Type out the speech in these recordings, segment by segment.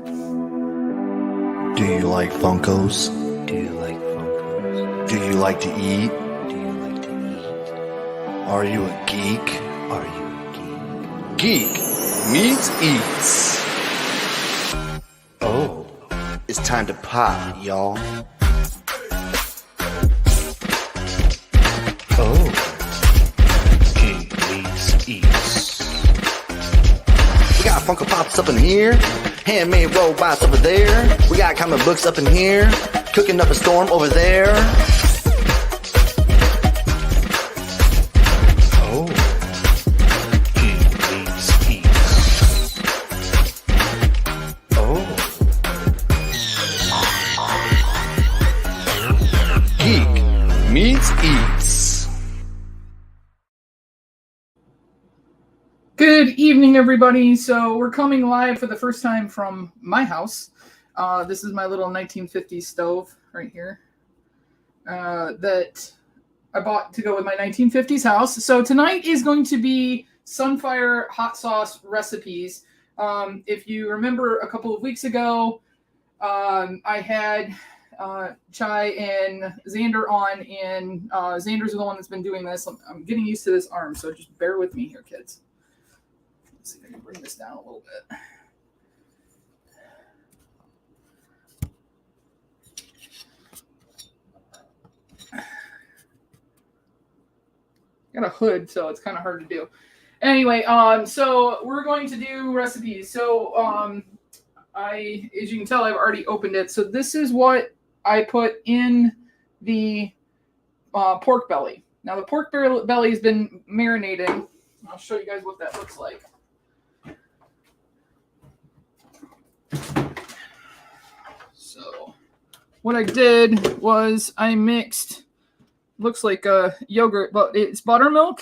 Do you like Funkos? Do you like Funkos? Do you like to eat? Do you like to eat? Are you a geek? Are you a geek? Geek meets eats. Oh, it's time to pop, y'all. Oh, Geek meets eats. We got Funko Pops up in here, handmade robots over there. We got comic books up in here, cooking up a storm over there. Oh, Geek meets eats. Oh, Geek meets eats. Good evening, everybody. So we're coming live for the first time from my house. This is my little 1950s stove right here that I bought to go with my 1950s house. So tonight is going to be Sunfire hot sauce recipes. If you remember a couple of weeks ago, I had Chai and Xander on, and Xander's the one that's been doing this. I'm getting used to this arm, so just bear with me here, kids. Let's see if I can bring this down a little bit. Got a hood, so it's kind of hard to do. Anyway, so we're going to do recipes. So as you can tell, I've already opened it. So this is what I put in the pork belly. Now the pork belly has been marinating. I'll show you guys what that looks like. So what I did was I mixed, looks like a yogurt, but it's buttermilk.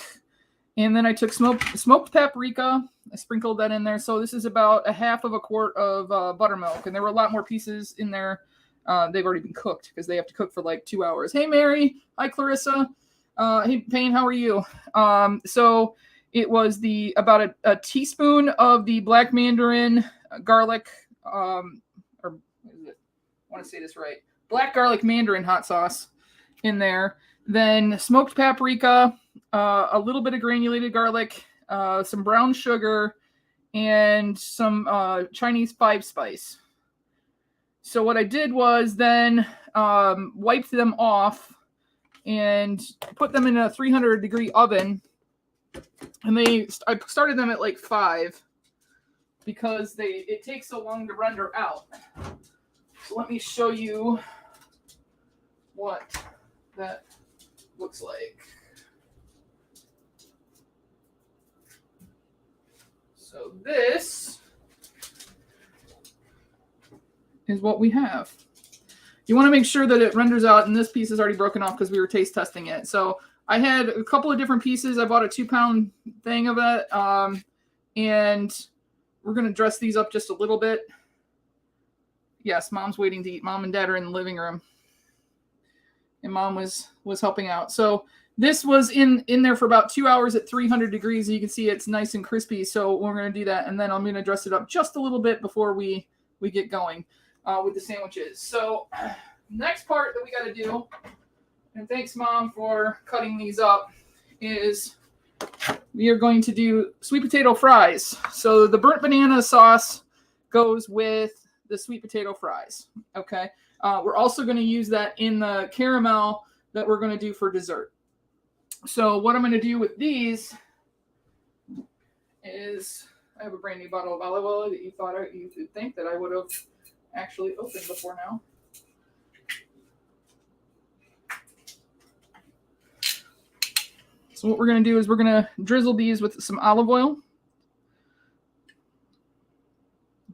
And then I took smoked paprika. I sprinkled that in there. So this is about a half of a quart of buttermilk. And there were a lot more pieces in there. They've already been cooked because they have to cook for like 2 hours. Hey, Mary. Hi, Clarissa. Hey, Payne. How are you? So it was about a teaspoon of the black mandarin garlic, or what is it? I want to say this right. Black garlic mandarin hot sauce in there. Then smoked paprika, a little bit of granulated garlic, some brown sugar, and some Chinese 5-spice. So what I did was then wiped them off and put them in a 300-degree oven. And I started them at like 5 because it takes so long to render out. So let me show you what that looks like. So this is what we have. You want to make sure that it renders out, and this piece is already broken off because we were taste testing it. So I had a couple of different pieces. I bought a 2-pound thing of it, and we're going to dress these up just a little bit. Yes, Mom's waiting to eat. Mom and Dad are in the living room. And Mom was helping out. So this was in there for about 2 hours at 300 degrees. And you can see it's nice and crispy. So we're going to do that. And then I'm going to dress it up just a little bit before we get going with the sandwiches. So next part that we got to do, and thanks, Mom, for cutting these up, is we are going to do sweet potato fries. So the burnt banana sauce goes with the sweet potato fries. Okay. We're also going to use that in the caramel that we're going to do for dessert. So what I'm going to do with these is I have a brand new bottle of olive oil that you would think that I would have actually opened before now. So what we're going to do is we're going to drizzle these with some olive oil.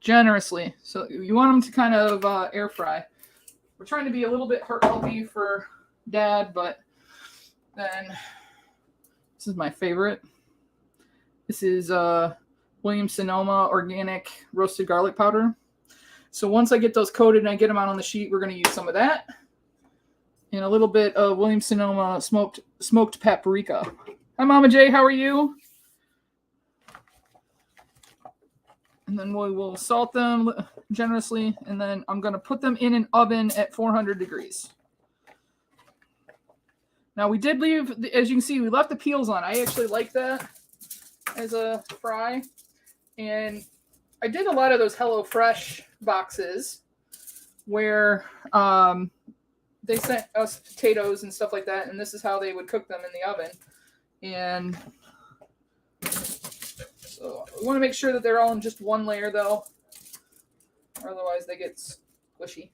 Generously. So you want them to kind of air fry. We're trying to be a little bit healthy for Dad, but then this is my favorite. This is Williams-Sonoma organic roasted garlic powder. So once I get those coated and I get them out on the sheet, we're going to use some of that and a little bit of Williams-Sonoma smoked paprika. Hi, Mama J. How are you? And then we will salt them generously. And then I'm going to put them in an oven at 400 degrees. Now we did leave, as you can see, we left the peels on. I actually like that as a fry. And I did a lot of those HelloFresh boxes where they sent us potatoes and stuff like that. And this is how they would cook them in the oven. And so we want to make sure that they're all in just one layer though. Or otherwise they get squishy.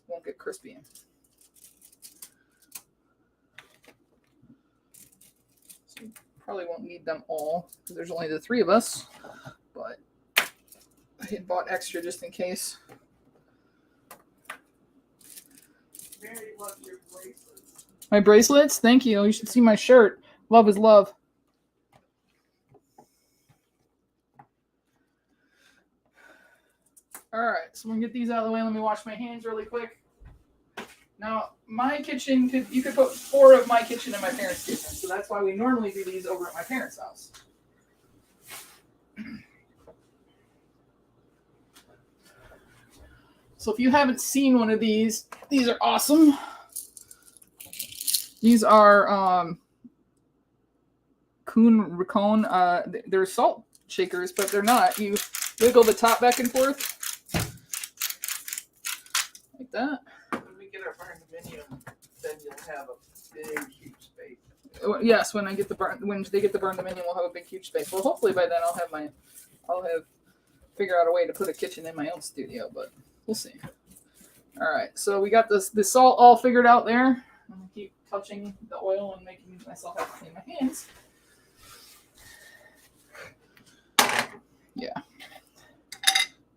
Won't get crispy. So we probably won't need them all because there's only the 3 of us. But I had bought extra just in case. Mary loves your bracelets. My bracelets? Thank you. You should see my shirt. Love is love. All right, so I'm gonna get these out of the way. Let me wash my hands really quick. Now, my kitchen, you could put 4 of my kitchen in my parents' kitchen, so that's why we normally do these over at my parents' house. So if you haven't seen one of these are awesome. These are Kuhn Racone. They're salt shakers, but they're not. You wiggle the top back and forth. Like that. When we get our barndominium, then you'll have a big, huge space. Yes, when they get the burn dominion, we'll have a big, huge space. Well, hopefully by then I'll have figure out a way to put a kitchen in my own studio, but we'll see. All right, so we got the salt all figured out there. I'm gonna keep touching the oil and making myself have to clean my hands. Yeah.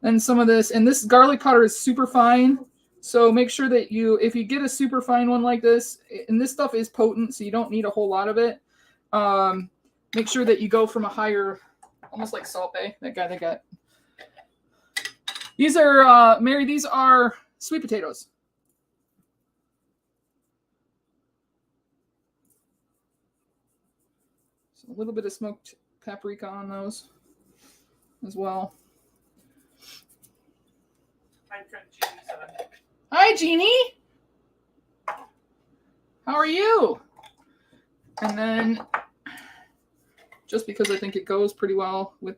And some of this, and this garlic powder is super fine. So make sure that if you get a super fine one like this, and this stuff is potent, so you don't need a whole lot of it. Make sure that you go from a higher, almost like Salt Bay, that guy that got. These are, Mary, these are sweet potatoes. So a little bit of smoked paprika on those as well. My friend Jeannie's on it. Hi, Jeannie. How are you? And then, just because I think it goes pretty well with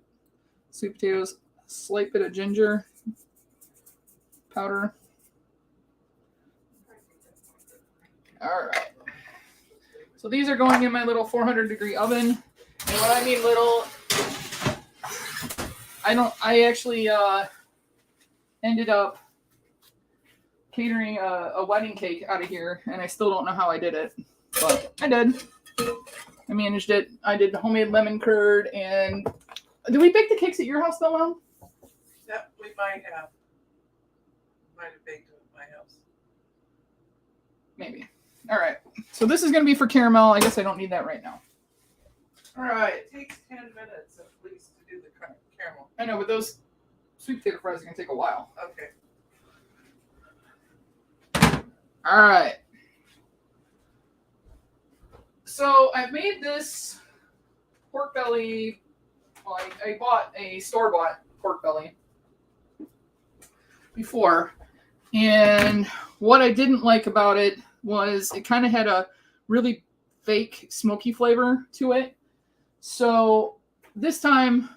sweet potatoes, slight bit of ginger powder. All right. So these are going in my little 400-degree oven. And when I mean little, I actually ended up catering a wedding cake out of here, and I still don't know how I did it, but I did. I managed it. I did homemade lemon curd, and did we bake the cakes at your house though, Mom? Yep, we might have. Might have baked them at my house. Maybe. All right. So this is going to be for caramel. I guess I don't need that right now. All right, it takes 10 minutes at least to do the caramel. I know, but those sweet potato fries are going to take a while. Okay. All right. So I've made this pork belly. Well, I bought a store-bought pork belly before. And what I didn't like about it was it kind of had a really fake smoky flavor to it. So this time,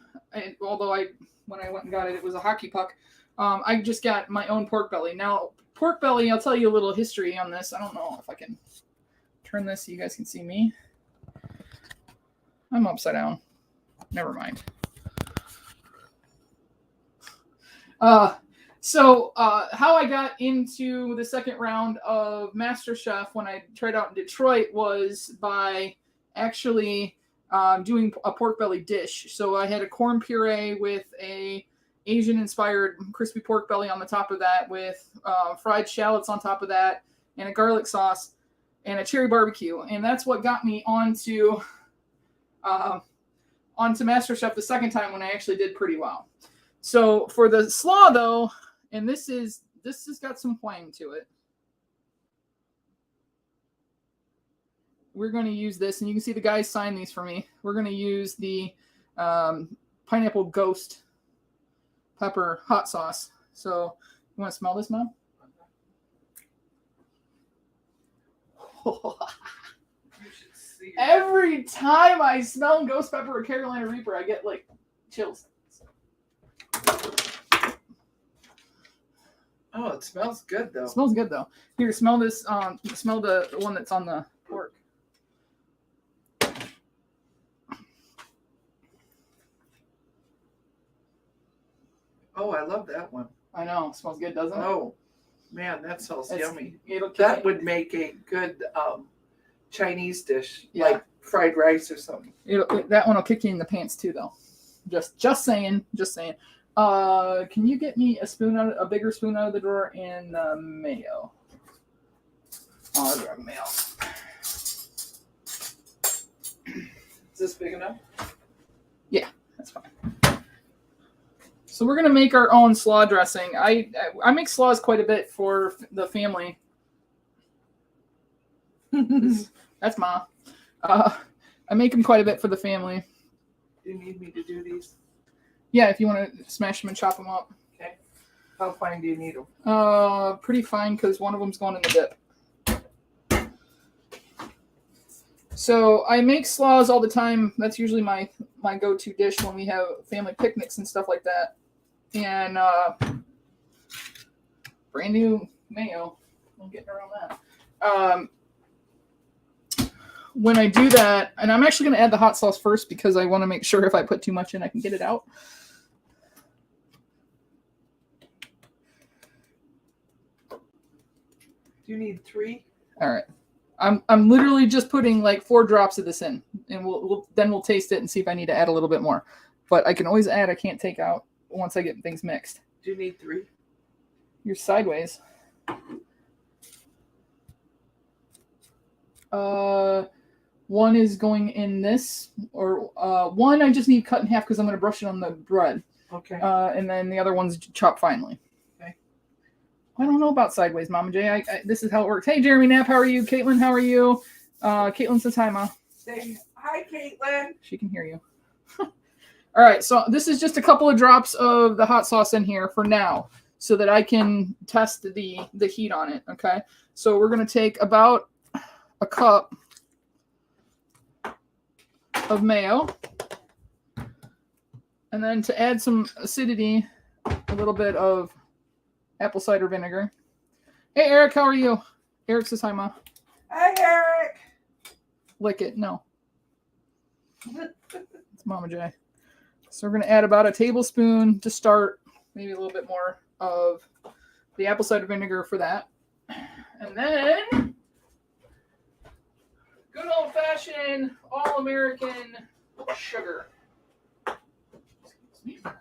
although when I went and got it, it was a hockey puck. I just got my own pork belly. Now, pork belly, I'll tell you a little history on this. I don't know if I can turn this so you guys can see me. I'm upside down. Never mind. So how I got into the second round of MasterChef when I tried out in Detroit was by actually doing a pork belly dish. So I had a corn puree with a Asian-inspired crispy pork belly on the top of that, with fried shallots on top of that, and a garlic sauce, and a cherry barbecue. And that's what got me onto MasterChef the second time, when I actually did pretty well. So for the slaw, though, and this has got some twang to it. We're going to use this, and you can see the guys sign these for me. We're going to use the Pineapple Ghost pepper hot sauce. So you want to smell this, Mom? You should see. Every time I smell ghost pepper or Carolina Reaper, I get like chills. Oh, it smells good though. It smells good though. Here, smell this. Smell the one that's on the pork. Oh, I love that one. I know. It smells good, doesn't it? Oh, man, that smells yummy. It'll That would make a good Chinese dish, Yeah. like fried rice or something. That one will kick you in the pants too, though. Just saying. Just saying. Can you get me a bigger spoon out of the drawer and mayo? Oh, I'll grab mayo. Is this big enough? Yeah, that's fine. So we're gonna make our own slaw dressing. I make slaws quite a bit for the family. That's Ma. I make them quite a bit for the family. Do you need me to do these? Yeah, if you want to smash them and chop them up. Okay. How fine do you need them? Pretty fine because one of them's going in the dip. So I make slaws all the time. That's usually my go-to dish when we have family picnics and stuff like that. And brand new mayo. I'm getting around that. When I do that, and I'm actually going to add the hot sauce first because I want to make sure if I put too much in, I can get it out. Do you need 3? All right. I'm literally just putting like 4 drops of this in, and we'll taste it and see if I need to add a little bit more. But I can always add. I can't take out once I get things mixed. Do you need 3? You're sideways. One is going in this, or one I just need cut in half because I'm going to brush it on the bread. Okay. And then the other one's chopped finely. Okay. I don't know about sideways, Mama J. This is how it works. Hey, Jeremy Knapp, how are you? Caitlin, how are you? Caitlin says hi, Ma. Say hi, Caitlin. She can hear you. All right, so this is just a couple of drops of the hot sauce in here for now so that I can test the heat on it, okay? So we're going to take about a cup of mayo. And then to add some acidity, a little bit of apple cider vinegar. Hey, Eric, how are you? Eric says hi, Ma. Hi, Eric. Lick it. No. It's Mama J. So we're going to add about a tablespoon to start, maybe a little bit more of the apple cider vinegar for that. And then good old-fashioned, all-American sugar. Excuse me.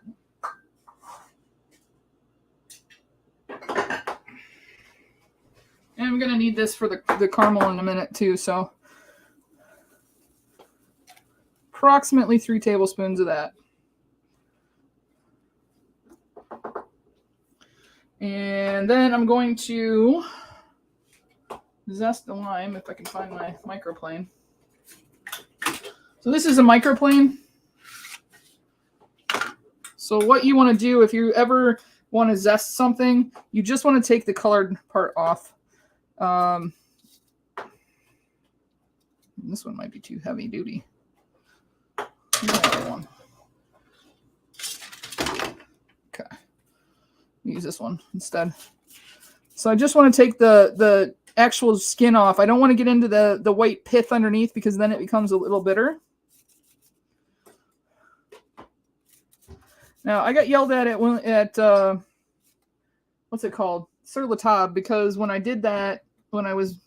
And I'm going to need this for the caramel in a minute, too, so approximately 3 tablespoons of that. And then I'm going to zest the lime if I can find my microplane. So this is a microplane. So what you want to do if you ever want to zest something, you just want to take the colored part off. This one might be too heavy duty. One. Okay. Use this one instead. So I just want to take the actual skin off. I don't want to get into the white pith underneath because then it becomes a little bitter. Now I got yelled at what's it called? Sur la table, because when I did that, when I was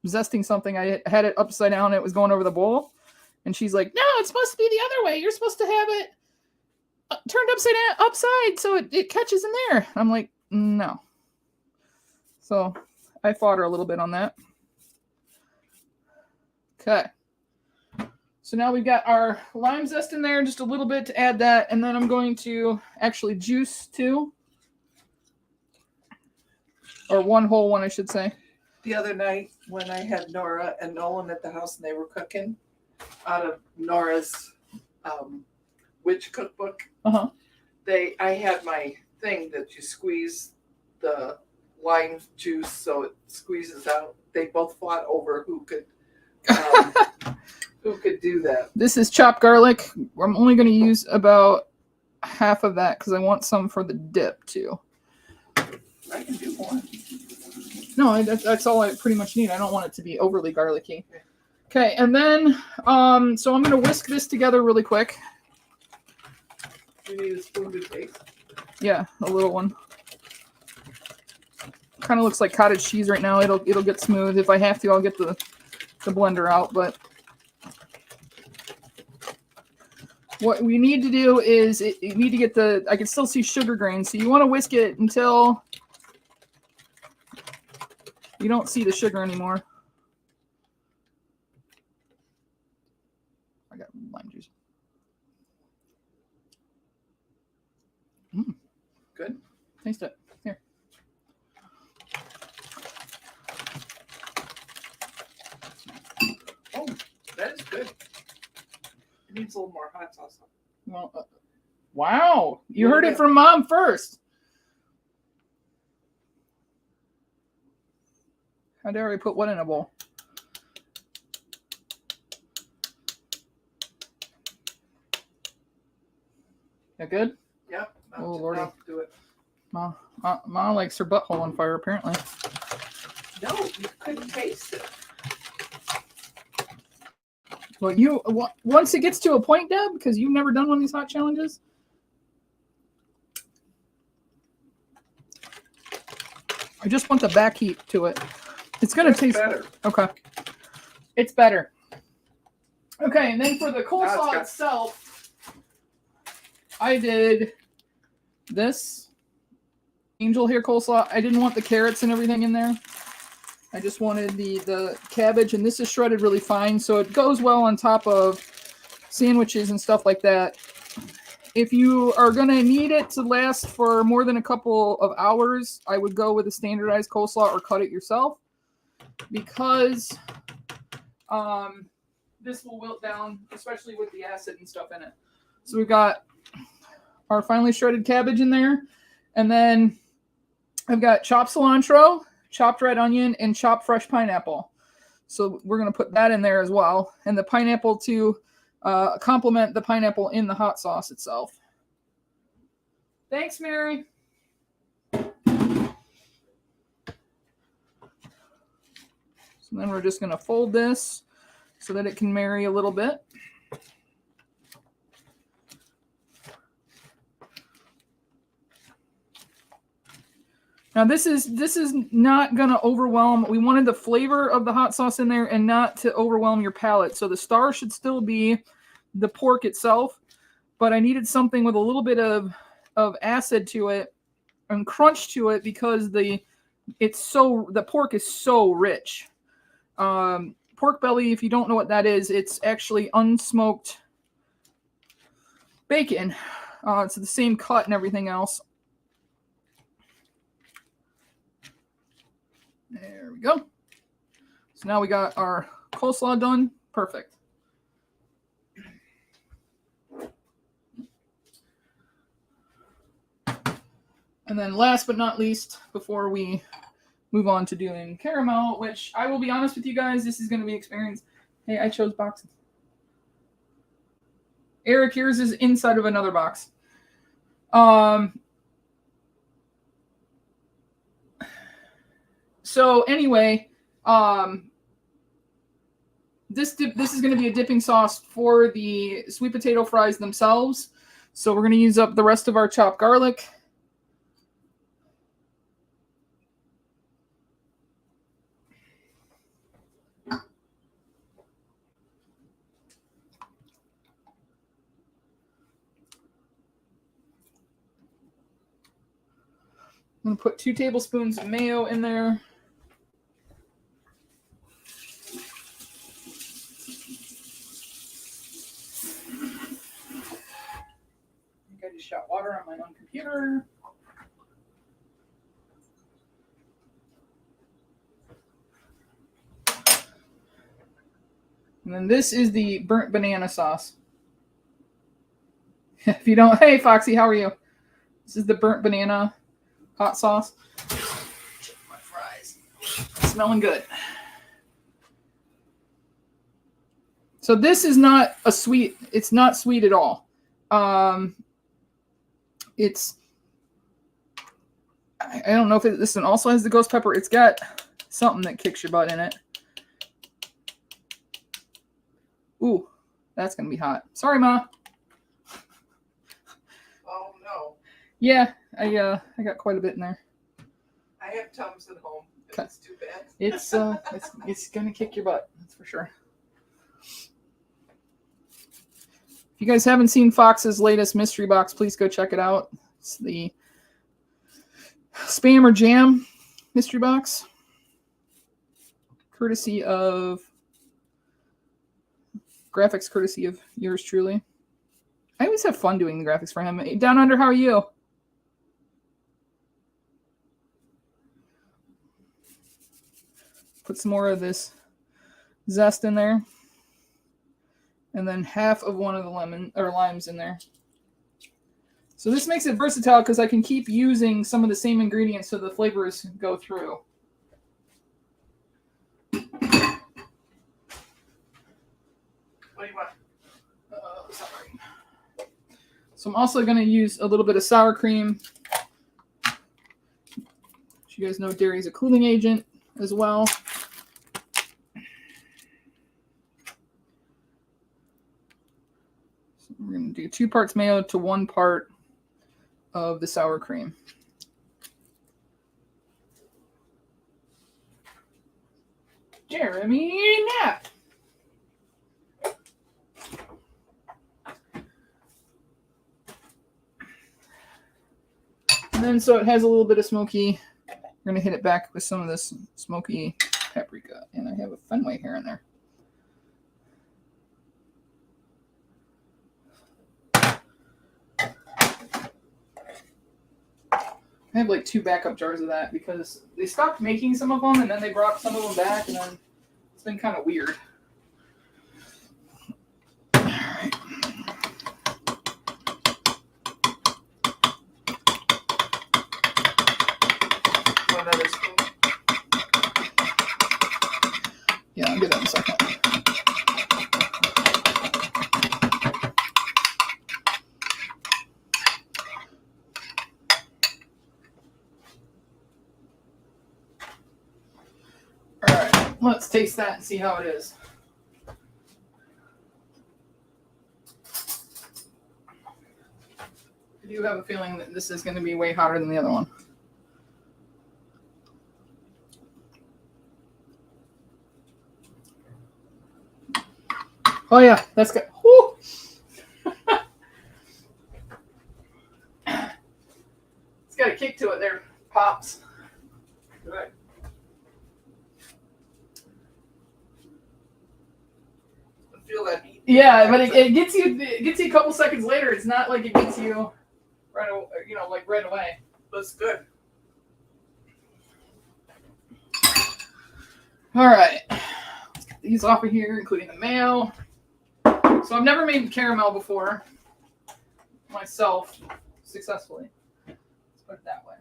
zesting something, I had it upside down and it was going over the bowl. And she's like, no, it's supposed to be the other way. You're supposed to have it turned upside so it catches in there. I'm like, no. So I fought her a little bit on that. Okay. So now we've got our lime zest in there, just a little bit to add that. And then I'm going to actually juice 2. Or 1 whole one, I should say. The other night when I had Nora and Nolan at the house and they were cooking out of Nora's witch cookbook, I had my thing that you squeeze the lime juice so it squeezes out. They both fought over who could do that. This is chopped garlic. I'm only going to use about half of that because I want some for the dip too. I can do more. No, that's all I pretty much need. I don't want it to be overly garlicky. Okay, and then so I'm going to whisk this together really quick. You need a spoon to taste. Yeah, a little one. Kind of looks like cottage cheese right now. It'll get smooth. If I have to, I'll get the blender out. But what we need to do is you need to get I can still see sugar grains. So you want to whisk it until you don't see the sugar anymore. I got lime juice. Good. Taste it. Here. Oh, that is good. It needs a little more hot sauce. Well, wow. You heard it from Mom first. How dare I put what in a bowl? That good? Yep. Oh, Lordy. Do it. Ma likes her butthole on fire, apparently. No, you couldn't taste it. Well, once it gets to a point, Deb, because you've never done one of these hot challenges. I just want the back heat to it. It's going to taste better. Okay. It's better. Okay, and then for the coleslaw itself, I did this angel hair coleslaw. I didn't want the carrots and everything in there. I just wanted the cabbage, and this is shredded really fine, so it goes well on top of sandwiches and stuff like that. If you are going to need it to last for more than a couple of hours, I would go with a standardized coleslaw or cut it yourself, because this will wilt down, especially with the acid and stuff in it. So we've got our finely shredded cabbage in there, and then I've got chopped cilantro, chopped red onion, and chopped fresh pineapple. So we're going to put that in there as well, and the pineapple to complement the pineapple in the hot sauce itself. Thanks, Mary. So then we're just going to fold this so that it can marry a little bit. Now this is not going to overwhelm. We wanted the flavor of the hot sauce in there and not to overwhelm your palate. So the star should still be the pork itself, but I needed something with a little bit of acid to it and crunch to it, because the pork is so rich. Pork belly, if you don't know what that is, it's actually unsmoked bacon. It's the same cut and everything else. There we go. So now we got our coleslaw done. Perfect. And then last but not least, before we move on to doing caramel, which I will be honest with you guys, this is going to be experience. Hey, I chose boxes. Eric, yours is inside of another box. So anyway, this is going to be a dipping sauce for the sweet potato fries themselves. So we're going to use up the rest of our chopped garlic. I'm going to put 2 tablespoons of mayo in there. I just shot water on my own computer. And then this is the burnt banana sauce. If you don't, hey Foxy, how are you? This is the burnt banana hot sauce. Check my fries. Smelling good. So this is not a sweet. It's not sweet at all. It's. I don't know if this one also has the ghost pepper. It's got something that kicks your butt in it. Ooh, that's gonna be hot. Sorry, Ma. Oh no. Yeah, I got quite a bit in there. I have Tums at home. If Okay. it's too bad. It's gonna kick your butt. That's for sure. If you guys haven't seen Fox's latest mystery box, please go check it out. It's the Spam or Jam mystery box, courtesy of graphics, courtesy of yours truly. I always have fun doing the graphics for him. Down Under, how are you? Put some more of this zest in there. And then half of one of the limes in there. So this makes it versatile because I can keep using some of the same ingredients so the flavors go through. What do you want? Sorry. So I'm also going to use a little bit of sour cream. As you guys know, dairy is a cooling agent as well. So we're going to do 2 parts mayo to 1 part of the sour cream. Jeremy Knapp. And then so it has a little bit of smoky. We're going to hit it back with some of this smoky paprika. And I have a Fenway hair in there. I have like 2 backup jars of that because they stopped making some of them and then they brought some of them back and then it's been kind of weird. All right. Want another spoon? Yeah, I'll get that in a second. Let's taste that and see how it is. I do have a feeling that this is going to be way hotter than the other one. Oh yeah, that's good. Woo! It's got a kick to it there, Pops. Good. Feel that heat. Yeah, but it gets you a couple seconds later. It's not like it gets you right away, right away. That's good. All right, let's get these off of here, including the mayo. So I've never made caramel before myself successfully. Let's put it that way.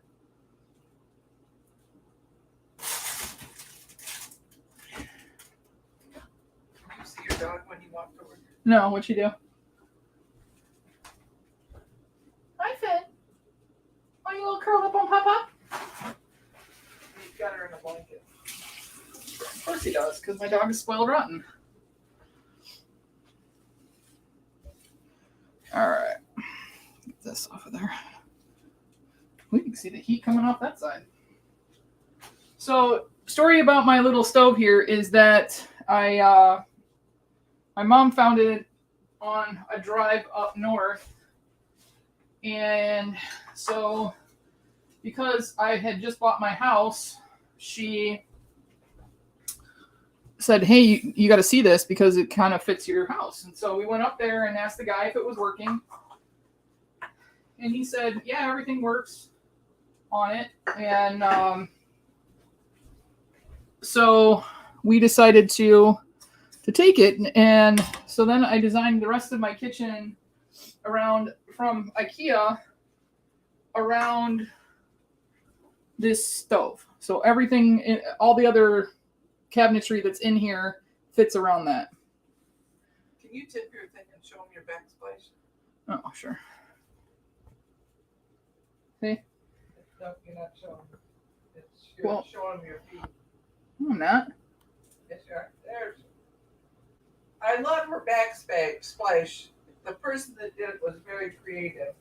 See your dog when you walked over. No, what'd you do? Hi, Finn. Are you all curled up on Papa? You've got her in a blanket. Of course he does, because my dog is spoiled rotten. All right. Get this off of there. We can see the heat coming off that side. So, story about my little stove here is that my mom found it on a drive up north. And so, because I had just bought my house, she said, hey, you got to see this because it kind of fits your house. And so we went up there and asked the guy if it was working. And he said, yeah, everything works on it. And so we decided to take it. And so then I designed the rest of my kitchen around from IKEA around this stove. So everything, all the other cabinetry that's in here fits around that. Can you tip your thing and show them your backsplash? Oh, sure. See? No, you're not showing them. You're Well- showing them your feet. No, I'm not. Yes, you are. There's. I love her backsplash. The person that did it was very creative.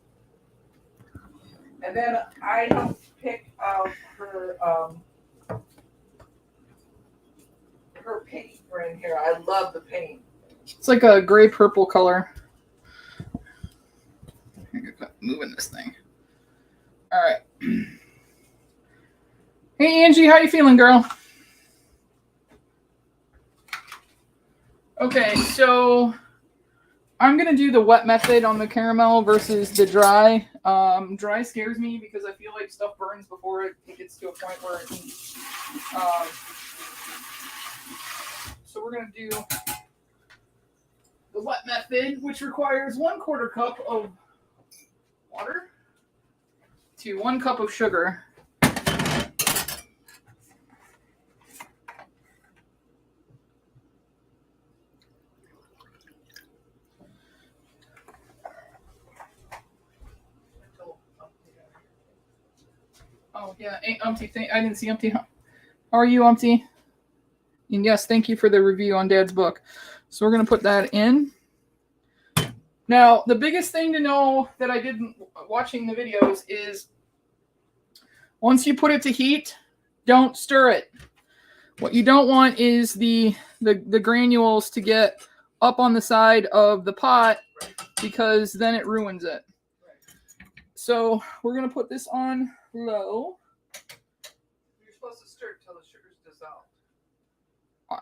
And then I helped pick out her paint for in here. I love the paint. It's like a gray purple color. Moving this thing. All right. Hey Angie, how you feeling, girl? Okay, so I'm gonna do the wet method on the caramel versus the dry. Dry scares me because I feel like stuff burns before it gets to a point where it heats. So we're gonna do the wet method, which requires 1/4 cup of water to 1 cup of sugar. Oh yeah, Umpty. I didn't see Umpty. How are you, Umpty? And yes, thank you for the review on Dad's book. So we're gonna put that in. Now, the biggest thing to know that I did watching the videos is once you put it to heat, don't stir it. What you don't want is the granules to get up on the side of the pot because then it ruins it. So we're gonna put this on low. You're supposed to stir it until the sugar's dissolved.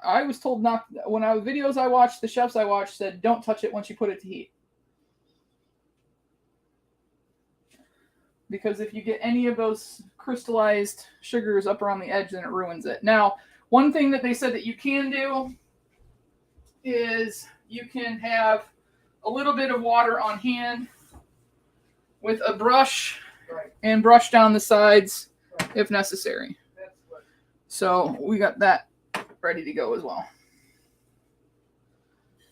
I was told not. When videos I watched, the chefs I watched said don't touch it once you put it to heat. Because if you get any of those crystallized sugars up around the edge, then it ruins it. Now, one thing that they said that you can do is you can have a little bit of water on hand with a brush and brush down the sides if necessary. That's what. So we got that ready to go as well.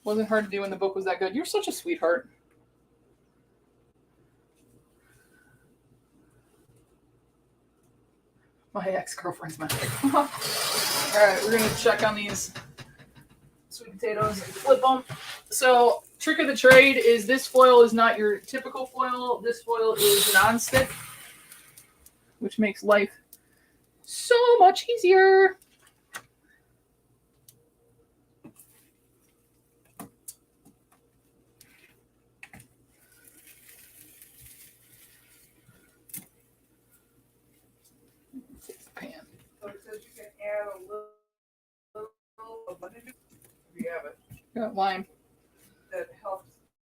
Wasn't hard to do when the book was that good. You're such a sweetheart. My ex-girlfriend's mad. All right, we're gonna check on these sweet potatoes and flip them. So, trick of the trade is this foil is not your typical foil. This foil is non-stick, which makes life so much easier. Pan. So it says you can add a little of lemon juice if you have it. Got lime. That helps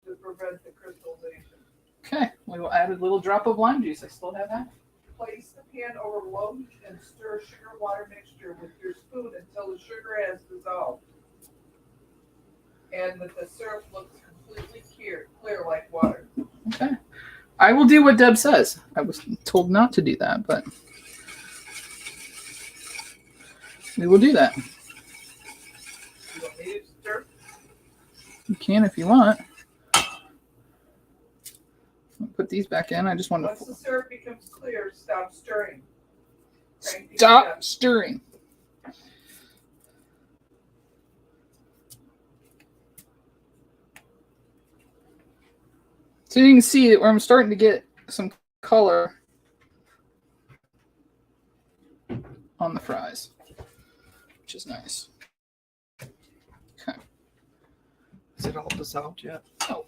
to prevent the crystallization. Okay, we will add a little drop of lime juice. I still have that. Place the pan over low heat and stir sugar water mixture with your spoon until the sugar has dissolved. And that the syrup looks completely clear like water. Okay. I will do what Deb says. I was told not to do that, but we will do that. You don't need to stir. You can if you want. I'll put these back in. I just want Once to the syrup becomes clear, stop stirring. Crank the heat stop up. stirring. So you can see where I'm starting to get some color on the fries, which is nice. Okay. Is it all dissolved yet? Oh.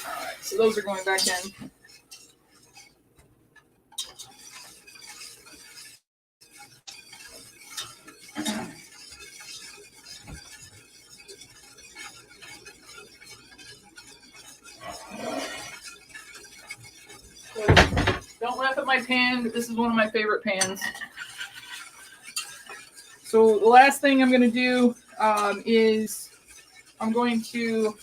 All right, so those are going back in. Don't laugh at my pan, but this is one of my favorite pans. So the last thing I'm going to do is I'm going to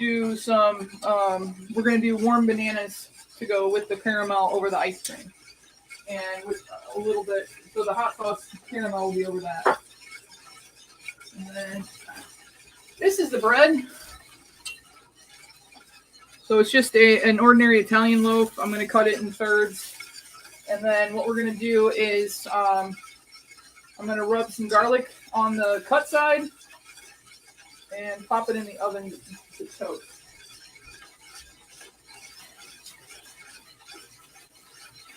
do some. We're gonna do warm bananas to go with the caramel over the ice cream, and with a little bit. So the hot sauce caramel will be over that. And then this is the bread. So it's just an ordinary Italian loaf. I'm going to cut it in thirds. And then what we're going to do is I'm going to rub some garlic on the cut side and pop it in the oven to toast.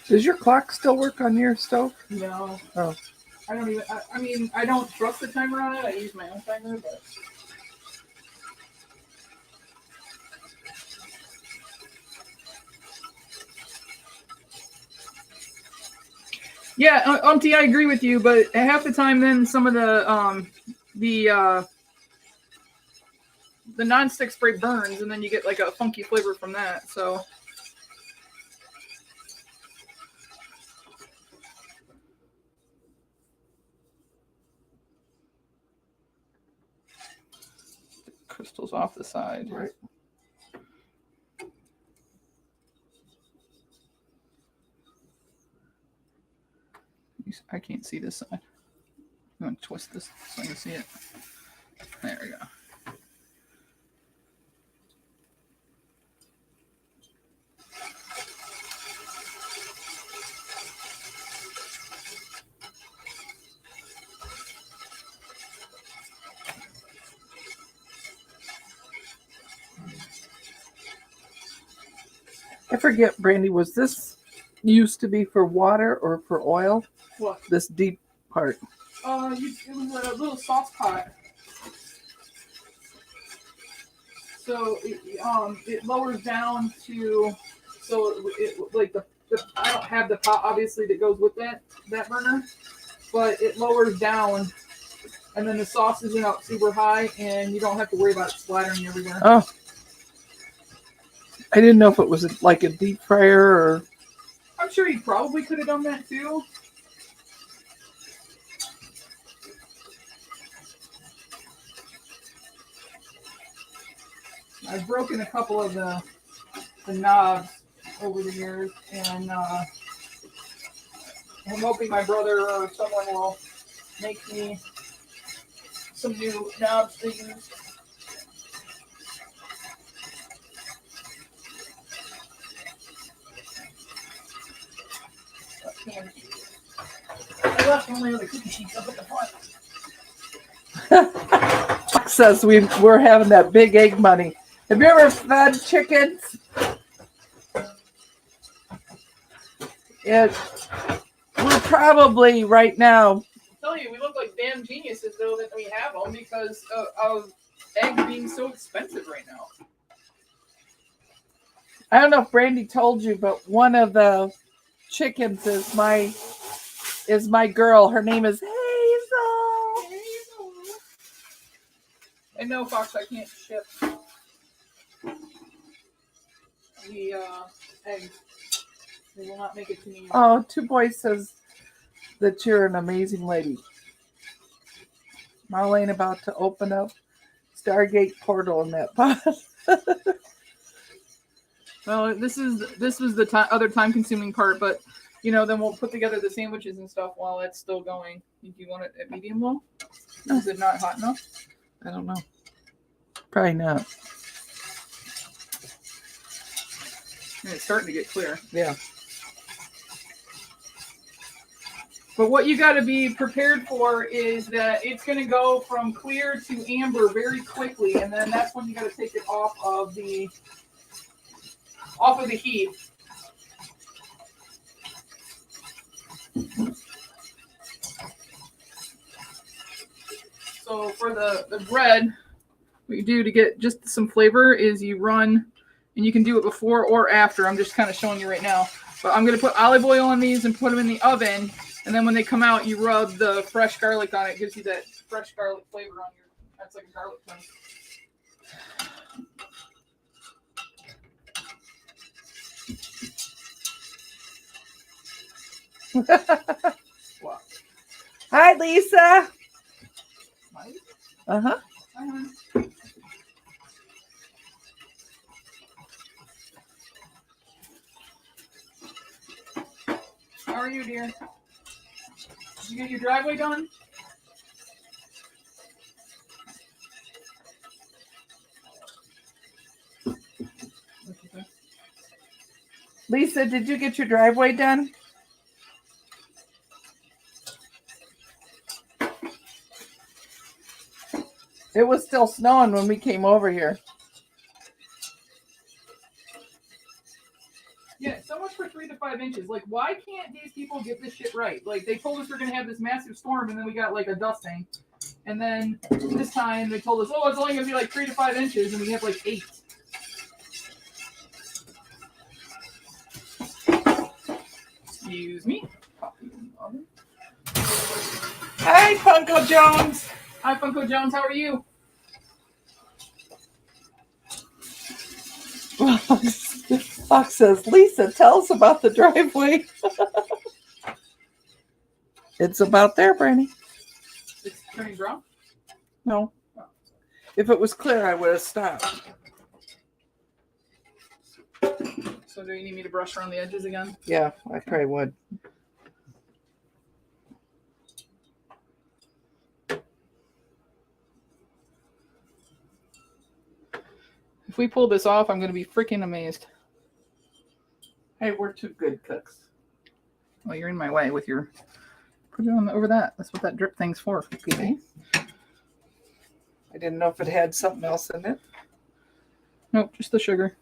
Does your clock still work on your stove? No. Oh. I don't even, I mean, I don't trust the timer on it. I use my own timer, but. Yeah, Umpty, I agree with you, but half the time, then some of the nonstick spray burns, and then you get like a funky flavor from that. So, crystals off the side. Right. I can't see this side. I'm going to twist this so I can see it. There we go. I forget, Brandy, was this used to be for water or for oil? What? This deep part. It was a little sauce pot. So it lowers down to, so it like the I don't have the pot obviously that goes with that burner, but it lowers down, and then the sauce isn't up super high, and you don't have to worry about it splattering everywhere. Oh. I didn't know if it was like a deep fryer or. I'm sure you probably could have done that too. I've broken a couple of the knobs over the years, and I'm hoping my brother or someone will make me some new knobs to use. I left one of the other cookie sheets up at the front. Says we're having that big egg money. Have you ever fed chickens? We're probably right now. I tell you, we look like damn geniuses though that we have them because of eggs being so expensive right now. I don't know if Brandy told you, but one of the chickens is my girl. Her name is Hazel. And no, Fox, I can't ship the eggs. They will not make it to me. Oh, Two Boys says that you're an amazing lady. Marlene about to open up Stargate portal in that pot. Well, this was the other time-consuming part, but then we'll put together the sandwiches and stuff while it's still going. Do you want it at medium low? Is it not hot enough? I don't know. Probably not. And it's starting to get clear. Yeah. But what you got to be prepared for is that it's going to go from clear to amber very quickly, and then that's when you got to take it off of the heat. So for the bread, what you do to get just some flavor is you run, and you can do it before or after. I'm just kind of showing you right now. But I'm going to put olive oil on these and put them in the oven. And then when they come out, you rub the fresh garlic on it. It gives you that fresh garlic flavor on your, that's like a garlic thing. Wow. Hi, Lisa. Mike? Uh-huh. Hi, hon. How are you, dear? Did you get your driveway done? Lisa, did you get your driveway done? It was still snowing when we came over here. Yeah, so much for 3 to 5 inches. Like, why can't these people get this shit right? Like, they told us we're gonna have this massive storm, and then we got like a dusting, and then this time they told us, oh, it's only gonna be like 3 to 5 inches, and we have like 8. Excuse me. Hi, Funko Jones. Hi, Funko Jones. How are you? Fox says, Lisa, tell us about the driveway. It's about there, Brandy. It's turning brown. No. If it was clear, I would have stopped. So do you need me to brush around the edges again? Yeah, I probably would. If we pull this off, I'm going to be freaking amazed. Hey, we're two good cooks. Well, you're in my way with your... Put it on over that. That's what that drip thing's for. Okay. I didn't know if it had something else in it. Nope, just the sugar.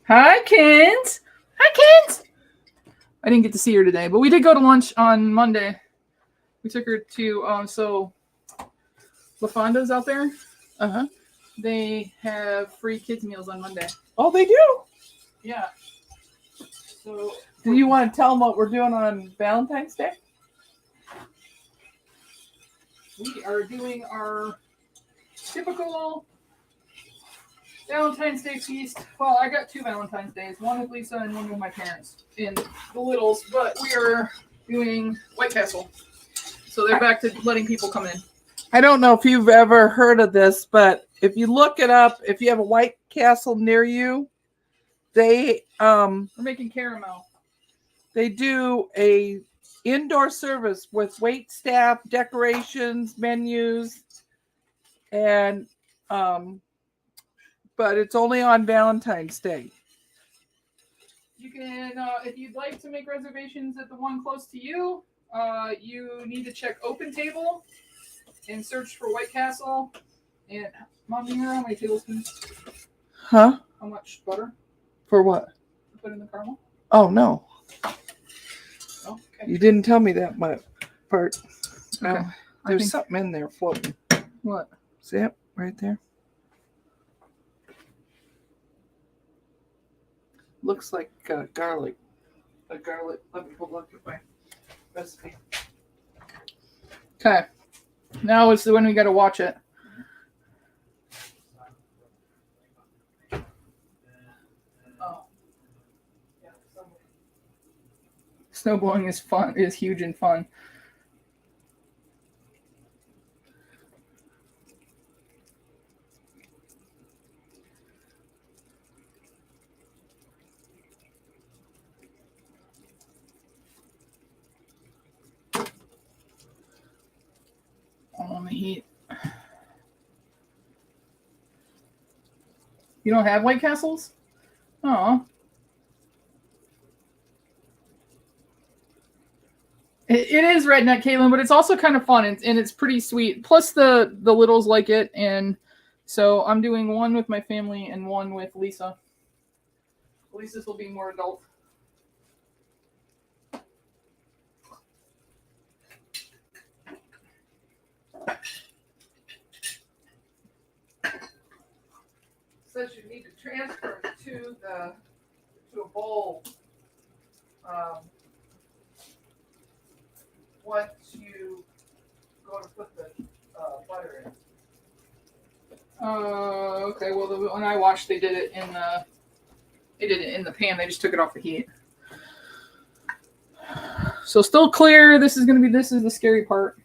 Hi, Kent. Hi, Kent. I didn't get to see her today, but we did go to lunch on Monday. We took her to so LaFonda's out there. Uh-huh. They have free kids meals on Monday. Oh, they do? Yeah. So Do you want to tell them what we're doing on Valentine's Day? we are doing our typical Valentine's Day feast. Well, I got 2 Valentine's Days, one with Lisa and one with my parents and the littles, but we are doing White Castle. So they're back to letting people come in. I don't know if you've ever heard of this, but if you look it up, if you have a White Castle near you, they We're making caramel. they do a indoor service with wait staff, decorations, menus, and but it's only on Valentine's Day. You can, if you'd like to make reservations at the one close to you, you need to check Open Table and search for White Castle. And Mom, do you know how many tablespoons? Huh? How much butter For what? to put in the caramel? Oh no, Oh, okay. you didn't tell me that much part. Okay. Oh, there's something in there floating. What? See it right there? Looks like garlic. A garlic. Let me look at my recipe. Okay. Now is the when we got to watch it. Oh. Snowblowing is fun. Is huge and fun. On the heat. You don't have White Castles? Oh. It is redneck, Caitlin, but it's also kind of fun and it's pretty sweet. Plus the littles like it, and so I'm doing one with my family and one with Lisa. Lisa's will be more adult. Says you need to transfer it to a bowl. Once you go to put the butter in. Okay. Well, when I watched, they did it in the pan. They just took it off the heat. So still clear. This is the scary part.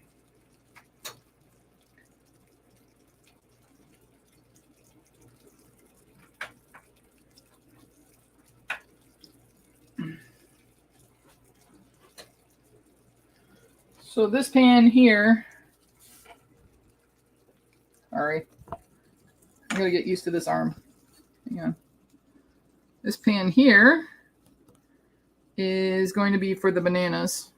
So this pan here, sorry, I'm gonna get used to this arm. Hang on. This pan here is going to be for the bananas.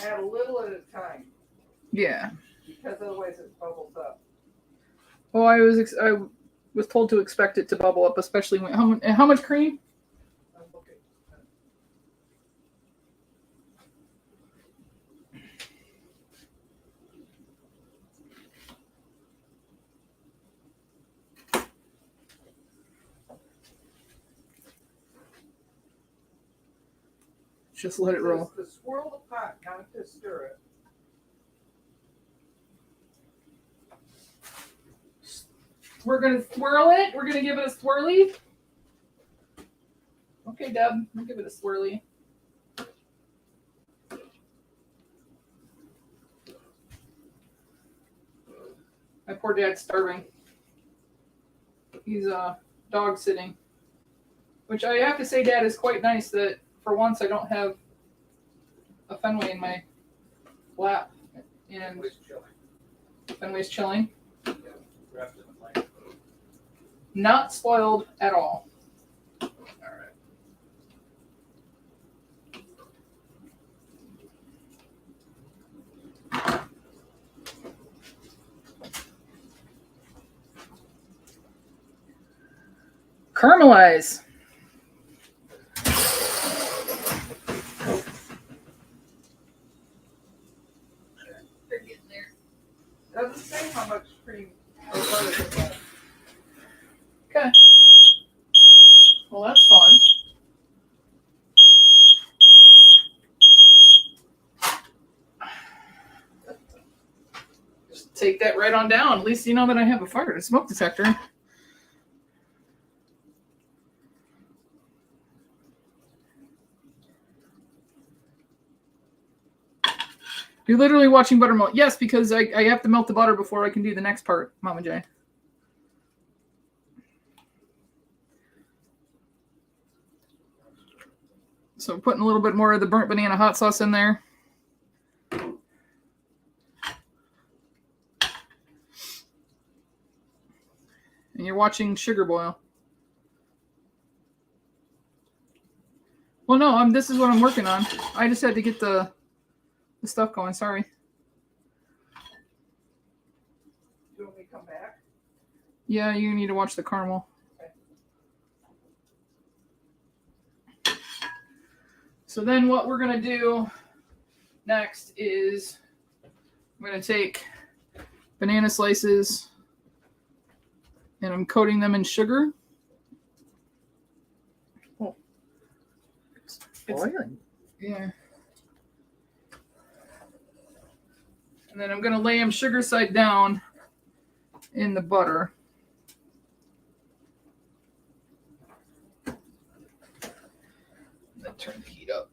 Add a little at a time, Yeah. because otherwise it bubbles up. Well, I was told to expect it to bubble up, especially when how much cream? Okay. Just let it roll. To swirl the pot, not to stir it. We're gonna swirl it. We're gonna give it a swirly. Okay, Deb, we'll give it a swirly. My poor dad's starving. He's dog sitting. Which I have to say, Dad, is quite nice that for once I don't have a Fenway in my lap. And Fenway's chilling. Not spoiled at all. All right. Caramelize. They're getting there. Doesn't say how much cream or butter to add. Okay. Well, that's fun. Just take that right on down. At least you know that I have a fire smoke detector. You're literally watching butter melt. Yes, because I have to melt the butter before I can do the next part, Mama J. So putting a little bit more of the burnt banana hot sauce in there. And you're watching sugar boil. Well, no, this is what I'm working on. I just had to get the stuff going. Sorry. Do you want me to come back? Yeah, you need to watch the caramel. So then what we're going to do next is I'm going to take banana slices and I'm coating them in sugar. Oh. It's Boiling. Yeah. And then I'm going to lay them sugar side down in the butter. Then turn the heat up.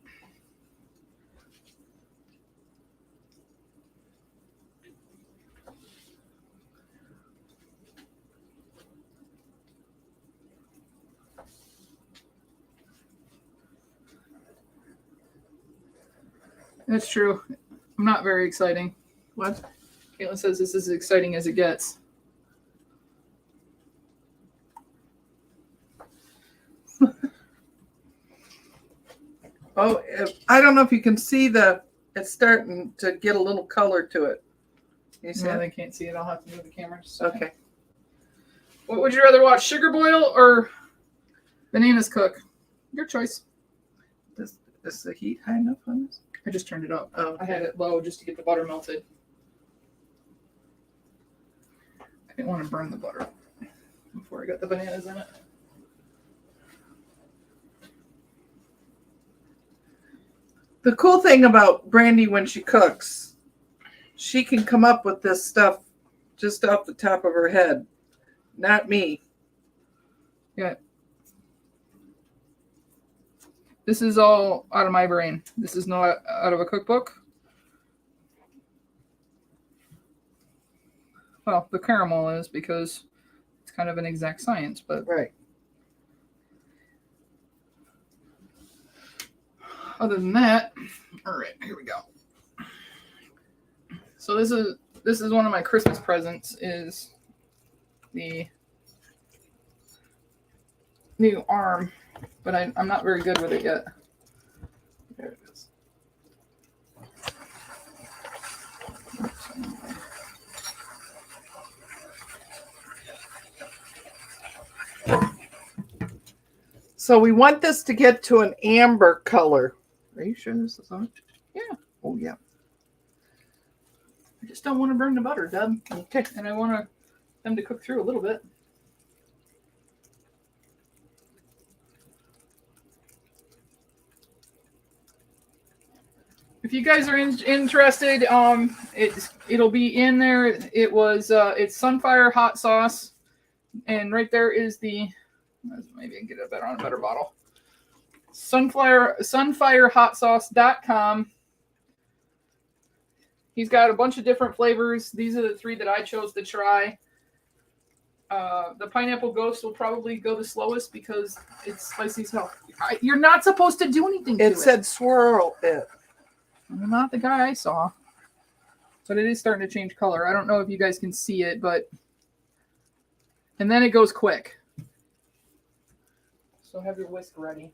That's true. I'm not very exciting. What? Caitlin says this is as exciting as it gets. Oh, I don't know if you can see it's starting to get a little color to it. You see No, it? they can't see it. I'll have to move the camera. Just a second. Okay. What would you rather watch, sugar boil or bananas cook? Your choice. Is the heat high enough on this? I just turned it up. Oh, I had it low just to get the butter melted. I didn't want to burn the butter before I got the bananas in it. The cool thing about Brandy when she cooks, she can come up with this stuff just off the top of her head. Not me. Yeah. This is all out of my brain. This is not out of a cookbook. Well, the caramel is because it's kind of an exact science, but Right. other than that, all right, here we go. So this is one of my Christmas presents is the new arm, but I'm not very good with it yet. There it is. So we want this to get to an amber color. Are you sure this is on? Yeah. Oh, yeah. I just don't want to burn the butter, Deb. Okay. And I want them to cook through a little bit. If you guys are interested, it'll be in there. It's Sunfire hot sauce, and right there is the. Maybe I can get it better on a better bottle. Sunfirehotsauce.com. He's got a bunch of different flavors. These are the 3 that I chose to try. The Pineapple Ghost will probably go the slowest because it's spicy as hell. You're not supposed to do anything to it. It said swirl it. I'm not the guy I saw. But it is starting to change color. I don't know if you guys can see it, but... And then it goes quick. So have your whisk ready.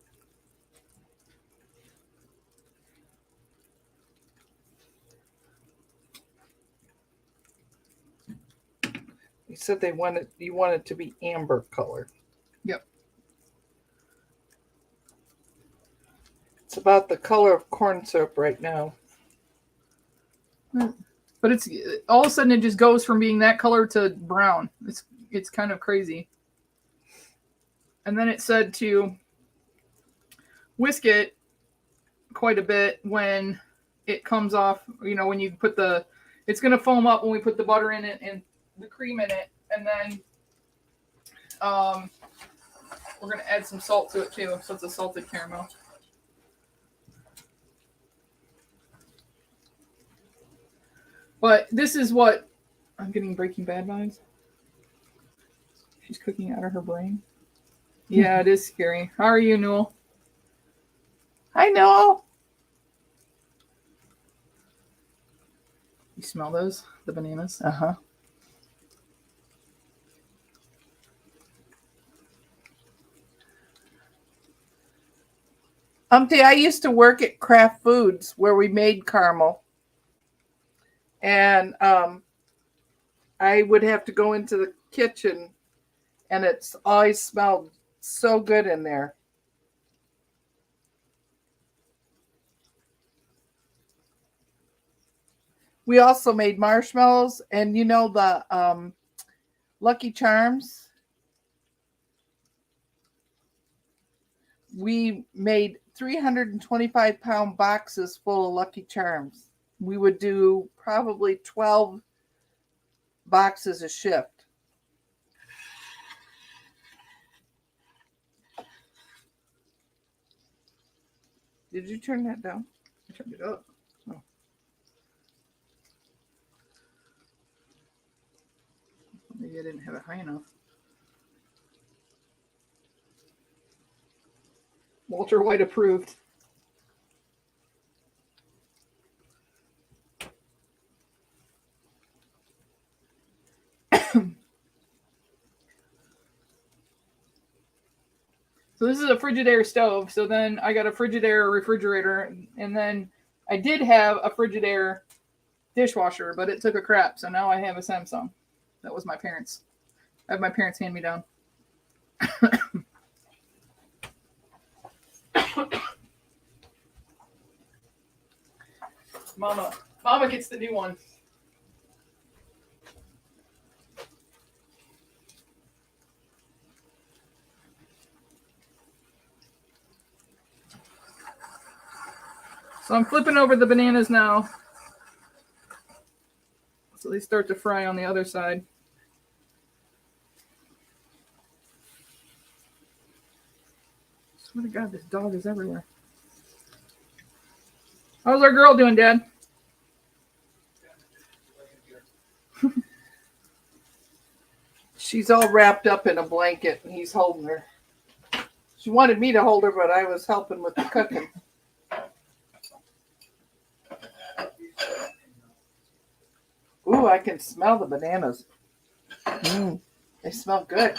You said you want it to be amber color. Yep. It's about the color of corn syrup right now. But it's all of a sudden it just goes from being that color to brown. It's kind of crazy. And then it said to whisk it quite a bit when it comes off. You know, when you put it's going to foam up when we put the butter in it and the cream in it. And then we're going to add some salt to it too. So it's a salted caramel. But this is what I'm getting Breaking Bad vibes. She's cooking out of her brain. Yeah, it is scary. How are you, Newell? I know. You smell those? The bananas? Uh-huh. I used to work at Kraft Foods where we made caramel. And I would have to go into the kitchen and it's always smelled so good in there. We also made marshmallows and you know the Lucky Charms. We made 325-pound boxes full of Lucky Charms. We would do probably 12 boxes a shift. Did you turn that down? I turned it up. Oh. Maybe I didn't have it high enough. Walter White approved. So this is a Frigidaire stove. So then I got a Frigidaire refrigerator, and then I did have a Frigidaire dishwasher, but it took a crap. So now I have a Samsung. That was my parents. I have my parents hand me down. Mama gets the new one. So I'm flipping over the bananas now. So they start to fry on the other side. Swear to God, this dog is everywhere. How's our girl doing, Dad? She's all wrapped up in a blanket and he's holding her. She wanted me to hold her, but I was helping with the cooking. Ooh, I can smell the bananas. They smell good.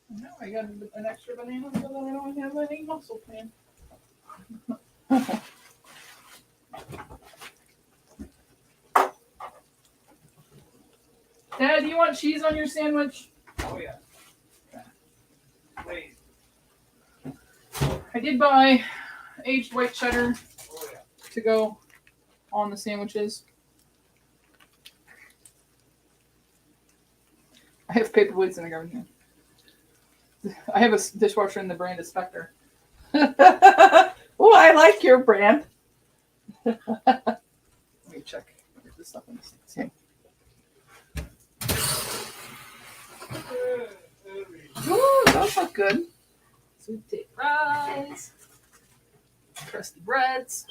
No, I got an extra banana so that I don't have any muscle pain. Dad, do you want cheese on your sandwich? Oh yeah. Please. I did buy aged white cheddar Oh yeah. to go on the sandwiches. I have paperweights in the garbage can. I have a dishwasher in the brand of Spectre. Oh, I like your brand. Let me check. Get this stuff in the sink. Ooh, those look good. Sweet potato fries, crusty breads.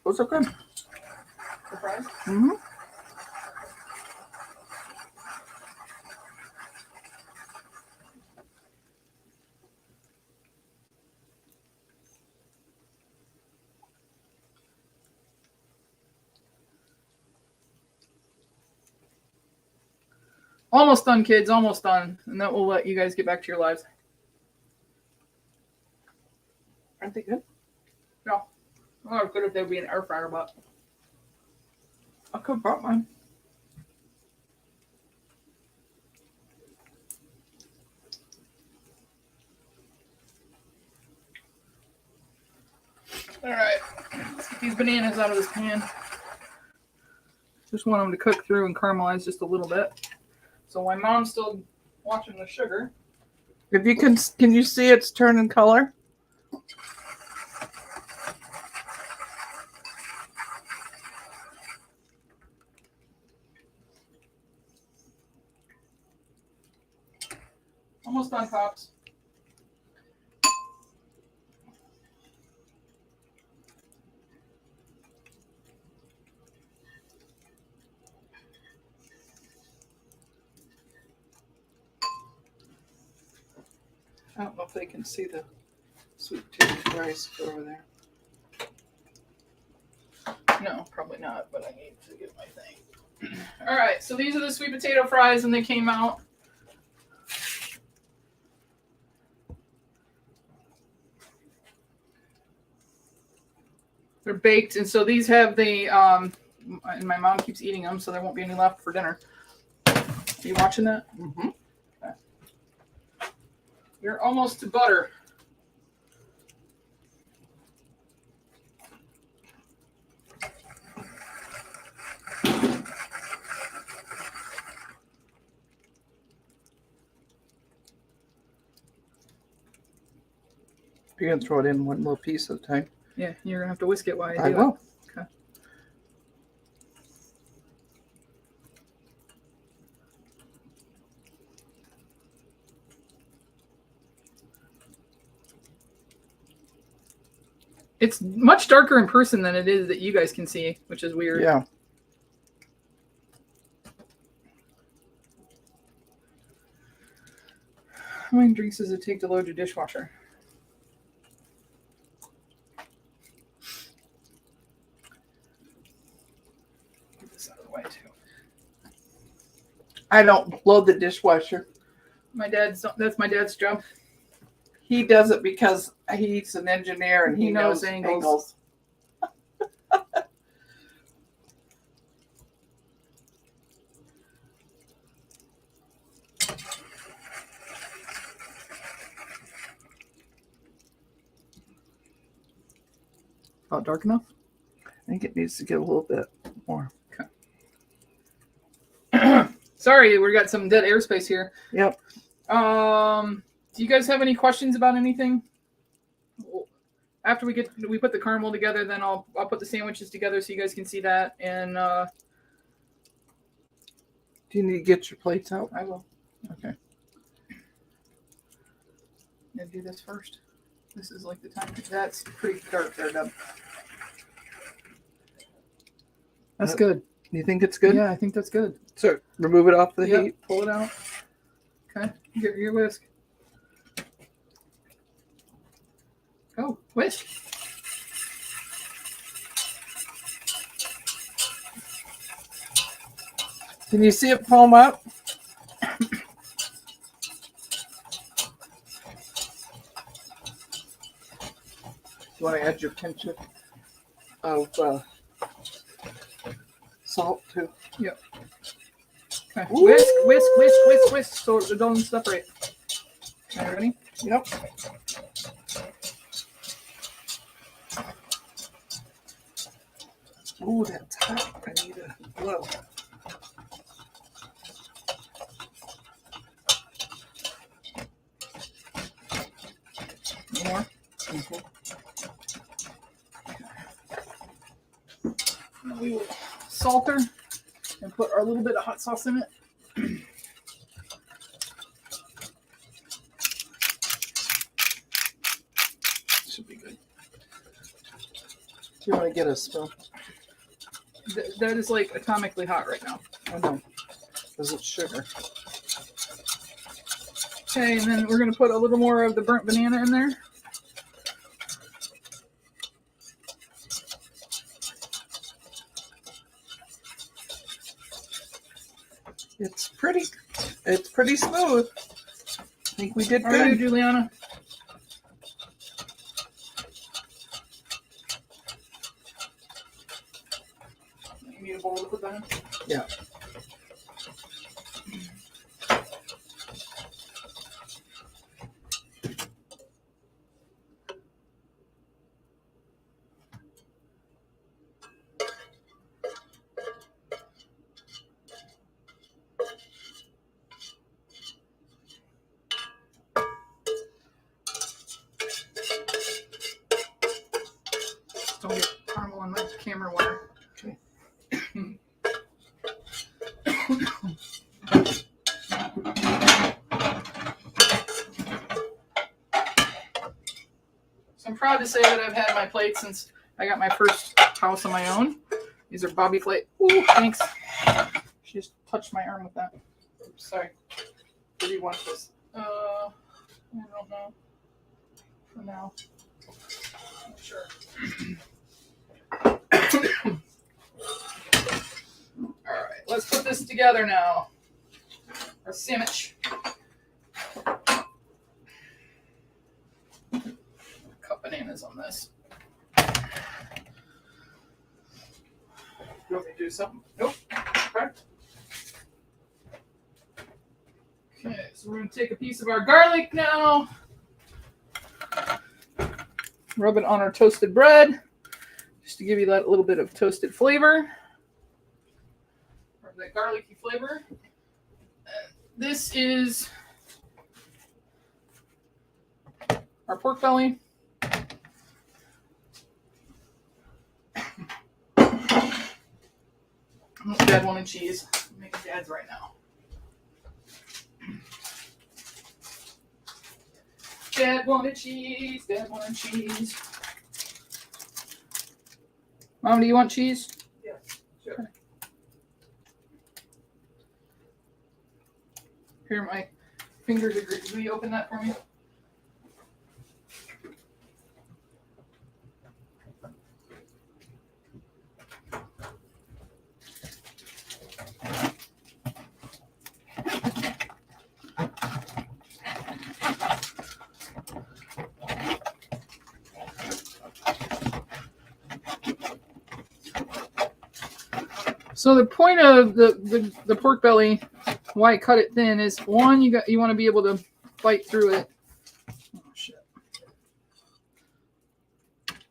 Those are good. The fries. Mm-hmm. Almost done, kids. Almost done. And then we'll let you guys get back to your lives. Aren't they good? Oh, good if there'd be an air fryer, but I could have brought mine. all right. Let's get these bananas out of this pan. Just want them to cook through and caramelize just a little bit. So my mom's still watching the sugar. If you can you see it's turning color? Almost done, Pops. I don't know if they can see the sweet potato rice over there. No, probably not, but I need to get my thing. All right, so these are the sweet potato fries, and they came out. They're baked, and so these have the, and my mom keeps eating them, so there won't be any left for dinner. Are you watching that? Mm-hmm. Okay. You're almost to butter. You're going to throw it in one little piece at a time. Yeah, you're going to have to whisk it while I do will. it. Okay. It's much darker in person than it is that you guys can see, which is weird. Yeah. How many drinks does it take to load your dishwasher? Get this out of the way too. I don't load the dishwasher. That's my dad's job. He does it because he's an engineer and he knows angles. About dark enough? I think it needs to get a little bit more. Sorry, we got some dead airspace here. Yep. Do you guys have any questions about anything? After we put the caramel together, then I'll put the sandwiches together so you guys can see that. And Do you need to get your plates out? I will. Okay. Gonna do this first. This is like the time. That's pretty dark there, Deb. That's good. You think it's good? Yeah, I think that's good. So remove it off the Yep, heat. pull it out. Okay, get your whisk. Go, whisk. Can you see it foam up? You want to add your pinch of salt too? Yep. Okay. Whisk, whisk, whisk, whisk, whisk, so it don't separate. Okay, ready? Yep. Ooh, that's hot. I need a glove. More. Mm-hmm. We will salt her and put our little bit of hot sauce in it. Should be good. Do you want to get a spoon? That is like atomically hot right now. I know. Because it's sugar. Okay, and then we're going to put a little more of the burnt banana in there. It's pretty smooth. I think we did How are you, good. Juliana? You need a bowl to put that in? Yeah. Don't get caramel on my camera wire. Okay. So I'm proud to say that I've had my plate since I got my first house on my own. These are Bobby plate. Ooh, thanks. She just touched my arm with that. Oops, sorry. Where do you want this? I don't know. For now. Not sure. Alright, let's put this together now. Our sandwich. Cut bananas on this. You want me to do something? Nope. Okay. Okay, so we're going to take a piece of our garlic now. Rub it on our toasted bread, just to give you that little bit of toasted flavor, or that garlicky flavor. This is our pork belly. Dad wanted cheese. I'm making Dad's right now. Dad wanted cheese. Dad wanted cheese. Mom, do you want cheese? Yeah, sure. Here, my fingers are greasy. Will you open that for me? So the point of the pork belly, why I cut it thin, is one, you want to be able to bite through it. Oh shit.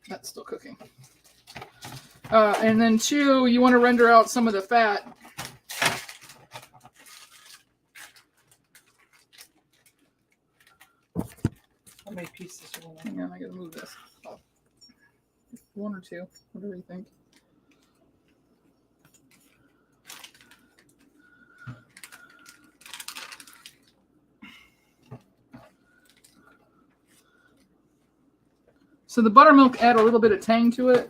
That's still cooking. And then 2, you want to render out some of the fat. How many pieces do you want? Hang on, I gotta move this. 1 or 2, whatever you think. So the buttermilk add a little bit of tang to it,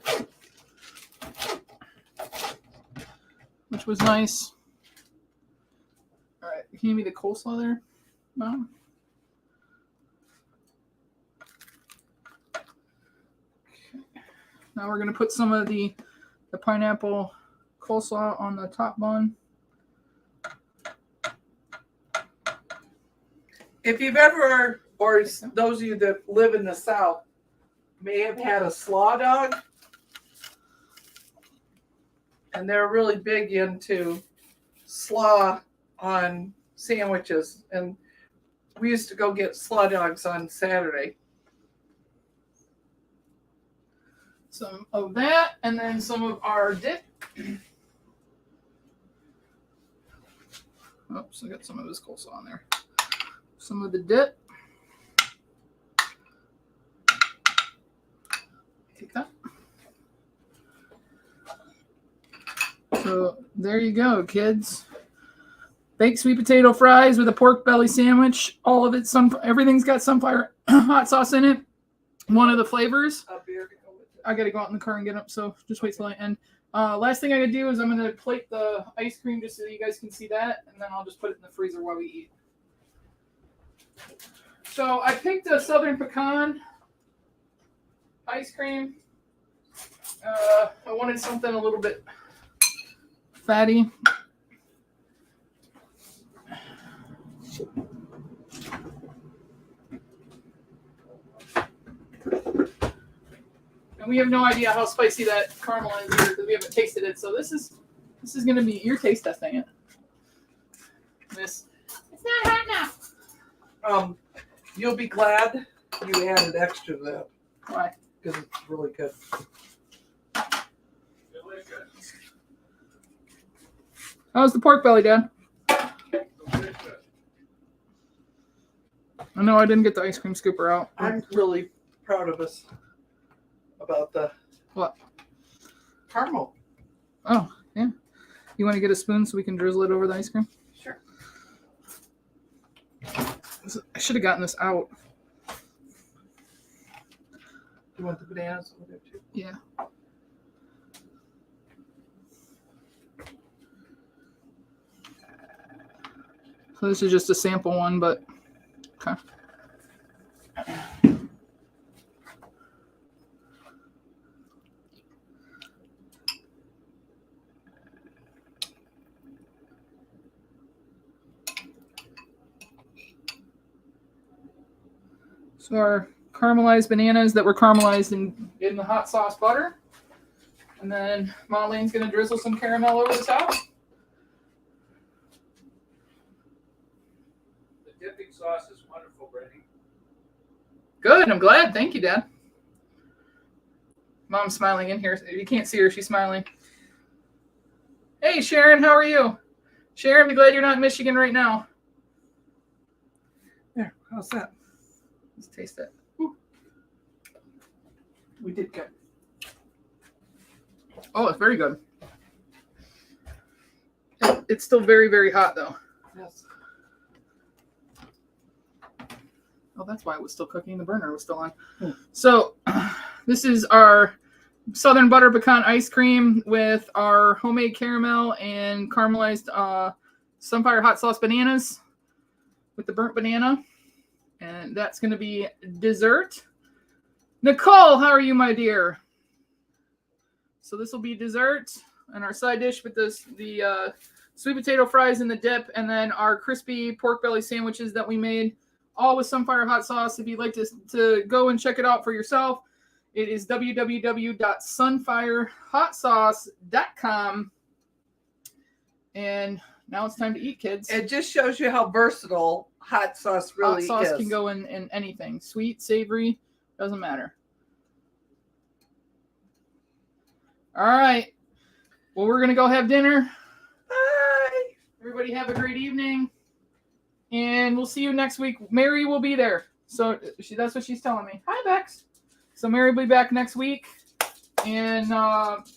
which was nice. All right, can you give me the coleslaw there, Mom? Okay. Now we're gonna put some of the pineapple coleslaw on the top bun. If you've ever, or those of you that live in the South, may have had a slaw dog, and they're really big into slaw on sandwiches, and we used to go get slaw dogs on Saturday. Some of that, and then some of our dip. Oops, I got some of this coleslaw on there. Some of the dip. Take that. So there you go, kids. Baked sweet potato fries with a pork belly sandwich. All of it, everything's got Sunfire hot sauce in it. One of the flavors. A beer to go with it. I gotta go out in the car and get up, so just wait till I end. Last thing I gotta do is I'm gonna plate the ice cream just so you guys can see that, and then I'll just put it in the freezer while we eat. So I picked a Southern Pecan ice cream. I wanted something a little bit fatty. And we have no idea how spicy that caramel is either because we haven't tasted it. So this is gonna be your taste testing it. It's not hot enough. You'll be glad you added extra to that Why? because it's really good. How's the pork belly, Dad? I know I didn't get the ice cream scooper out. I'm really proud of us about the What? caramel. Oh, yeah. You want to get a spoon so we can drizzle it over the ice cream? Sure. I should have gotten this out. You want the bananas over there too? Yeah. So this is just a sample one, but okay. So our caramelized bananas that were caramelized in the hot sauce butter. And then Marlene's going to drizzle some caramel over the top. The dipping sauce is wonderful, Brady. Good. I'm glad. Thank you, Dad. Mom's smiling in here. You can't see her. She's smiling. Hey, Sharon. How are you? Sharon, be glad you're not in Michigan right now. There. How's that? Let's taste it. We did good. Oh, it's very good. It's still very, very hot, though. Yes. Oh, that's why it was still cooking. The burner was still on. So, this is our Southern Butter Pecan ice cream with our homemade caramel and caramelized Sunfire hot sauce bananas with the burnt banana. And that's going to be dessert. Nicole, how are you, my dear? So this will be dessert and our side dish with the sweet potato fries and the dip, and then our crispy pork belly sandwiches that we made, all with Sunfire hot sauce. If you'd like to go and check it out for yourself, it is www.sunfirehotsauce.com. And now it's time to eat, kids. It just shows you how versatile hot sauce really is. Hot sauce can go in anything. Sweet, savory, doesn't matter. All right. Well, we're going to go have dinner. Bye. Everybody have a great evening. And we'll see you next week. Mary will be there. So that's what she's telling me. Hi, Bex. So Mary will be back next week. And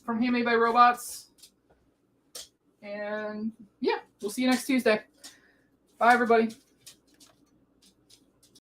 from Handmade by Robots. And yeah, we'll see you next Tuesday. Bye, everybody.